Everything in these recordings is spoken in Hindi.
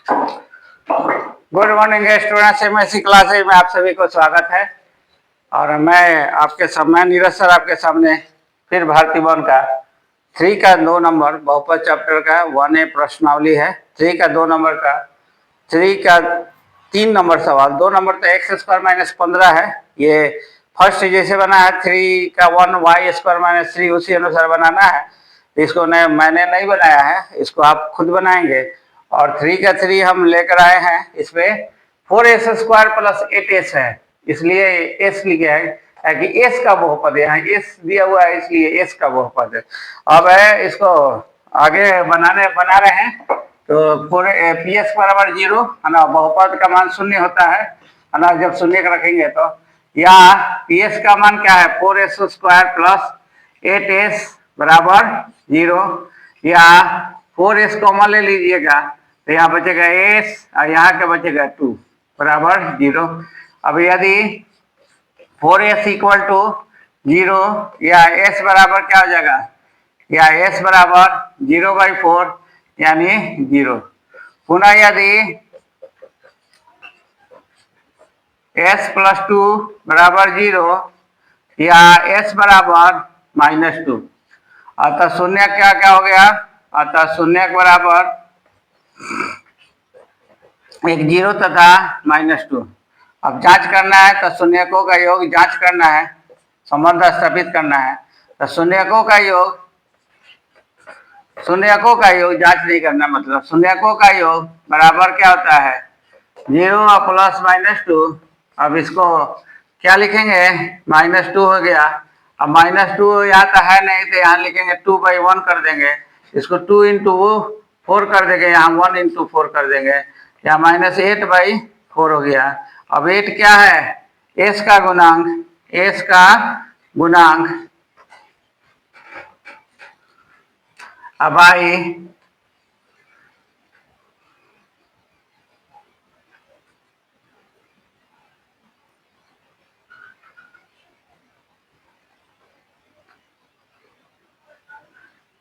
Good morning students, MSc classes में आप सभी को स्वागत है। और मैं नीरज सर आपके सामने फिर भारती भवन का 3 का 2 नंबर बहुपद चैप्टर का 1A प्रश्नावली है। 3 का 2 नंबर का 3 का 3 नंबर सवाल। 2 नंबर तो एक्स स्क्वायर माइनस 15 है। ये फर्स्ट जैसे बना है 3 का 1 वाई स्क्वायर माइनस 3, उसी अनुसार बनाना है। इसको मैंने नहीं बनाया है, इसको आप खुद बनाएंगे। और 3 का 3 हम लेकर आए हैं, इसमें 4s स्क्वायर प्लस 8s है, इसलिए s लिखे है कि s का बहुपद है। यहाँ s दिया हुआ है इसलिए s का बहुपद है। अब इसको आगे बना रहे हैं। तो पी एस बराबर 0 है ना, बहुपद का मान शून्य होता है ना। जब शून्य रखेंगे तो यहाँ पी एस का मान क्या है, 4s स्क्वायर प्लस 8s बराबर 0। या 4s कॉमन ले लीजिएगा तो यहाँ बचेगा s और यहाँ का बचेगा 2 बराबर 0। अब यदि 4s इक्वल टू 0 या s बराबर क्या हो जाएगा, या s बराबर 0/4 यानी 0। पुनः यदि s प्लस 2 बराबर 0 या s बराबर -2, अतः शून्य क्या क्या हो गया, अतः शून्य के बराबर एक 0 तथा -2। अब जांच करना है तो शून्यकों का योग जांच करना है, संबंध स्थापित करना है। तो शून्यकों का योग जांच नहीं करना, मतलब शून्यकों का योग बराबर क्या होता है 0 और प्लस -2। अब इसको क्या लिखेंगे, -2 हो गया। अब -2 यहाँ तो है नहीं तो यहाँ लिखेंगे 2/1 कर देंगे। इसको 2 इंटू 4 कर देंगे, यहाँ 1 इंटू 4 कर देंगे, या -8/4 हो गया। अब 8 क्या है, s का गुणांक। अब आई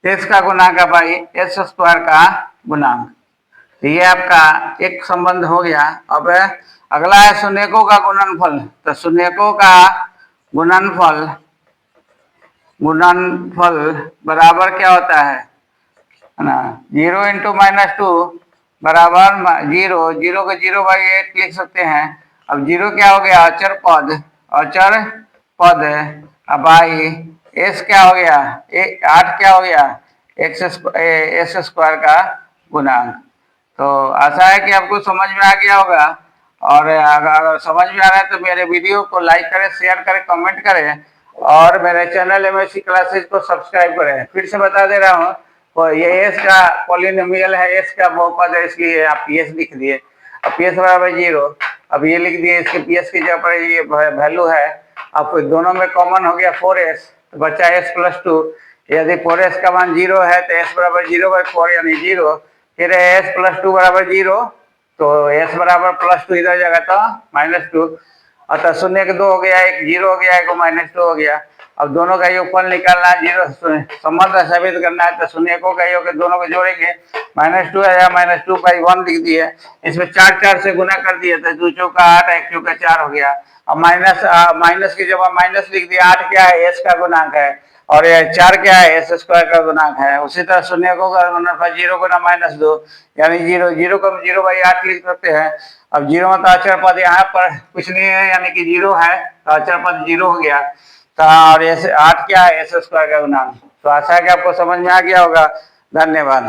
s का गुणांक है भाई, s स्क्वायर का गुणांक। ये आपका एक संबंध हो गया। अब अगला है शून्यकों का गुणनफल। तो शून्यकों का गुणनफल बराबर क्या होता है ना, 0 इंटू -2 बराबर 0। 0 को 0/8 लिख सकते हैं। अब 0 क्या हो गया, अचर पद। अब आई s क्या हो गया, 8 क्या हो गया, s स्क्वायर का गुणांक। तो आशा है कि आपको समझ में आ गया होगा। और अगर समझ में आ रहा है तो मेरे वीडियो को लाइक करें, शेयर करें, कमेंट करें और मेरे चैनल एमएससी क्लासेज को सब्सक्राइब करें। फिर से बता दे रहा हूँ, तो ये s का पॉलिनोमियल है, s का बहुपद है, इसलिए आप ps लिख दिए। अब ps बराबर 0, अब ये लिख दिए, इसके ps की जगह पर ये वैल्यू है। अब दोनों में कॉमन हो गया 4s, तो बचा s प्लस 2। यदि 4s का मान 0 है तो s बराबर 0/4 यानी 0। फिर s प्लस 2 बराबर 0, तो s बराबर प्लस 2 इधर जाएगा तो -2। अतः शून्य के 2 हो गया, एक 0 हो गया, एक -2 हो गया। अब दोनों का योगफल निकालना है, 0 संबंध साबित करना है। तो शून्यकों का योग दोनों को जोड़ेंगे, -2 है, -2/1 लिख दिए। इसमें 4 से गुना कर दिए तो 2 चौका 8, 1 चौका 4 हो गया। अब माइनस की जगह माइनस लिख दिया। 8 क्या है, s का गुणांक है, और ये 4 क्या है, s स्क्वायर का गुणांक है। उसी तरह शून्यकों का गुणनफल 0 गुना -2 यानी 0। 0 को 0/8 लिख सकते हैं। अब 0 में तो अचर पद यहाँ पर कुछ नहीं है, यानी कि 0 है, तो अचर पद 0 हो गया। तो और 8 क्या है, s स्क्वायर का गुणांक। तो आशा है कि आपको समझ में आ गया होगा। धन्यवाद।